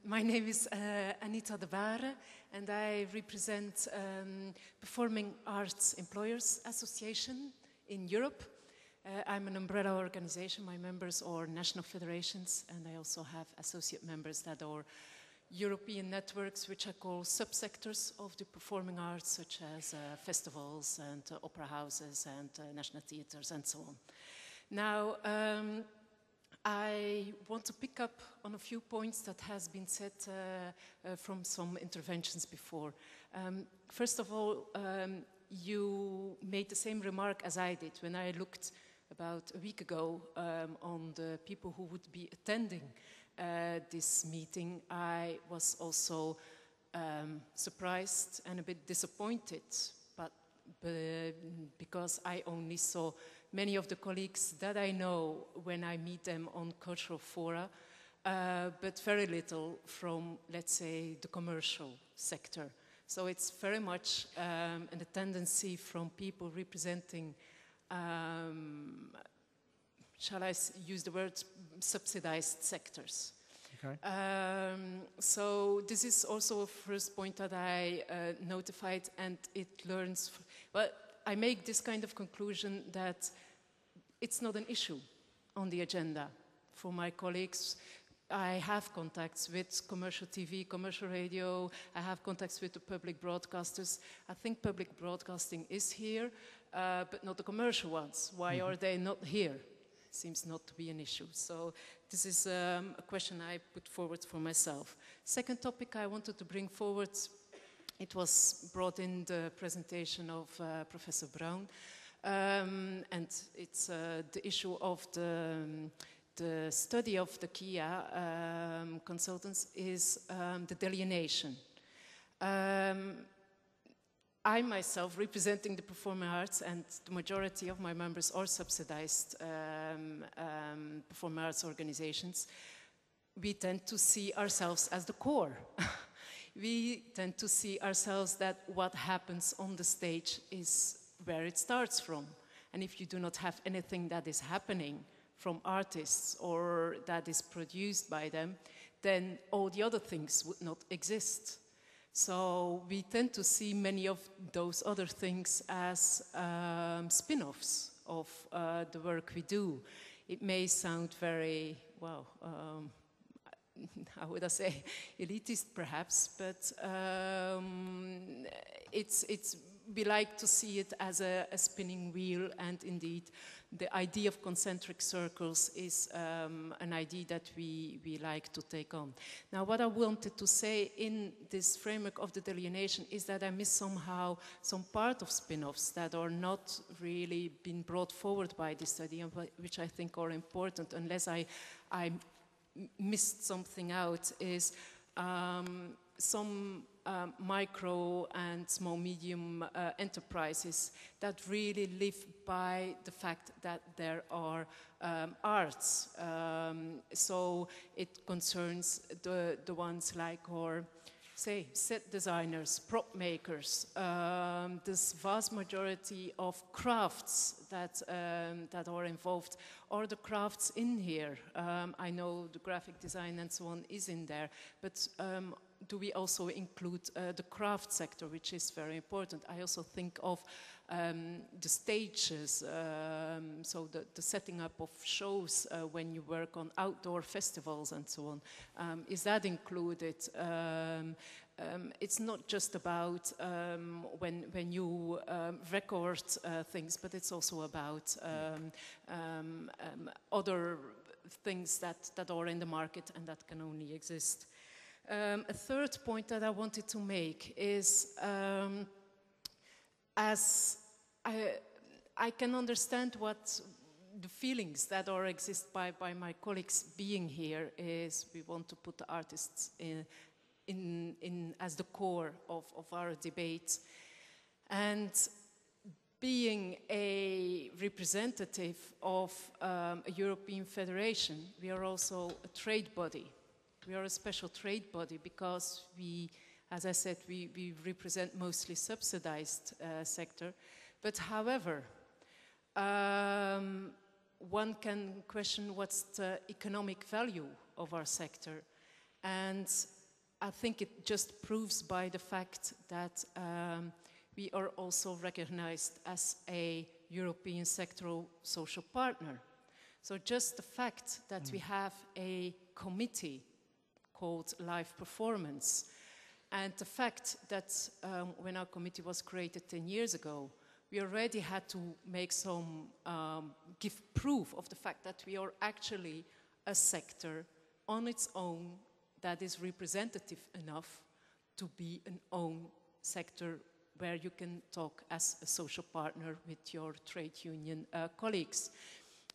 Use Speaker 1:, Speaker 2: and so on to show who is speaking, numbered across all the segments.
Speaker 1: My name is Anita de Ware, and I represent Performing Arts Employers Association in Europe. I'm an umbrella organization. My members are national federations, and I also have associate members that are European networks, which I call subsectors of the performing arts, such as festivals and opera houses and national theaters and so on. Now, I want to pick up on a few points that has been said from some interventions before. First of all, you made the same remark as I did when I looked about a week ago on the people who would be attending this meeting. I was also surprised and a bit disappointed, but because I only saw many of the colleagues that I know when I meet them on cultural fora, but very little from, let's say, the commercial sector. So it's very much a tendency from people representing, shall I use the word, subsidized sectors.
Speaker 2: Okay.
Speaker 1: So this is also a first point that I notified, and it learns, well, I make this kind of conclusion that it's not an issue on the agenda for my colleagues. I have contacts with commercial TV, commercial radio. I have contacts with the public broadcasters. I think public broadcasting is here, but not the commercial ones. Why are they not here? Seems not to be an issue. So this is a question I put forward for myself. Second topic I wanted to bring forward, it was brought in the presentation of Professor Brown, and it's the issue of the study of the KIA consultants is the delineation. I myself, representing the performing arts, and the majority of my members are subsidized performing arts organizations, we tend to see ourselves as the core. We tend to see ourselves that what happens on the stage is where it starts from. And if you do not have anything that is happening from artists or that is produced by them, then all the other things would not exist. So we tend to see many of those other things as spin-offs of the work we do. It may sound very, well, how would I say, elitist perhaps, but we like to see it as a spinning wheel, and indeed the idea of concentric circles is an idea that we like to take on. Now, what I wanted to say in this framework of the delineation is that I miss somehow some part of spin-offs that are not really been brought forward by this study, and which I think are important, unless I missed something out, is some micro and small medium enterprises that really live by the fact that there are arts. So it concerns the ones like our, say, set designers, prop makers, this vast majority of crafts that are involved, or the crafts in here. I know the graphic design and so on is in there, but do we also include the craft sector, which is very important? I also think of the stages, so the setting up of shows when you work on outdoor festivals and so on. Is that included? It's not just about when you record things, but it's also about other things that are in the market and that can only exist. A third point that I wanted to make is, as I can understand what the feelings that are exist by my colleagues being here is, we want to put the artists in as the core of our debate. And being a representative of a European federation, we are also a trade body. We are a special trade body because we, as I said, we represent mostly subsidized sector. But however, one can question what's the economic value of our sector. And I think it just proves by the fact that we are also recognized as a European sectoral social partner. So just the fact that we have a committee called Live Performance, and the fact that when our committee was created 10 years ago, we already had to make some, give proof of the fact that we are actually a sector on its own that is representative enough to be an own sector where you can talk as a social partner with your trade union colleagues.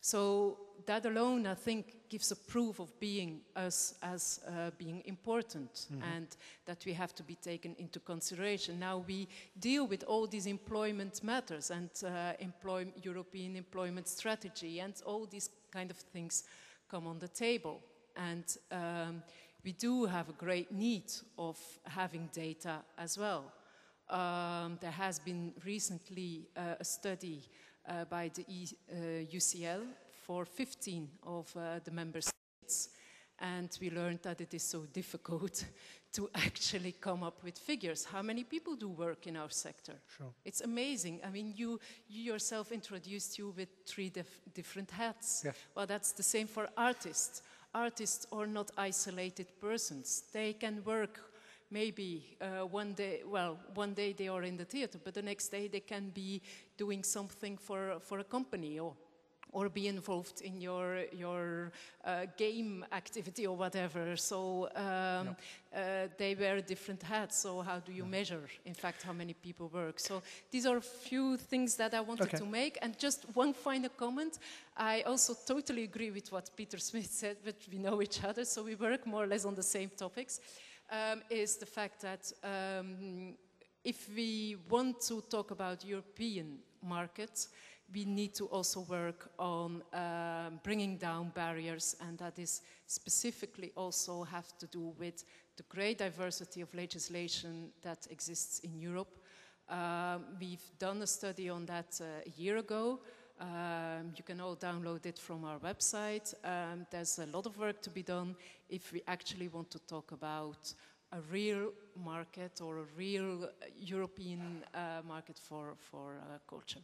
Speaker 1: So that alone, I think, gives a proof of being us as being important, and that we have to be taken into consideration. Now we deal with all these employment matters and European employment strategy, and all these kind of things come on the table. And we do have a great need of having data as well. There has been recently a study by the UCL for 15 of the member states, and we learned that it is so difficult to actually come up with figures. How many people do work in our sector?
Speaker 2: Sure.
Speaker 1: It's amazing. I mean, you yourself introduced you with 3 different hats.
Speaker 2: Yes.
Speaker 1: Well, that's the same for artists. Artists are not isolated persons. They can work maybe one day they are in the theater, but the next day they can be doing something for a company, or be involved in your game activity or whatever. So they wear different hats. So how do you measure, in fact, how many people work? So these are a few things that I wanted to make. And just one final comment. I also totally agree with what Peter Smith said, but we know each other, so we work more or less on the same topics. Is the fact that if we want to talk about European markets, we need to also work on bringing down barriers, and that is specifically also have to do with the great diversity of legislation that exists in Europe. We've done a study on that a year ago. You can all download it from our website. There's a lot of work to be done if we actually want to talk about a real market or a real European market for culture.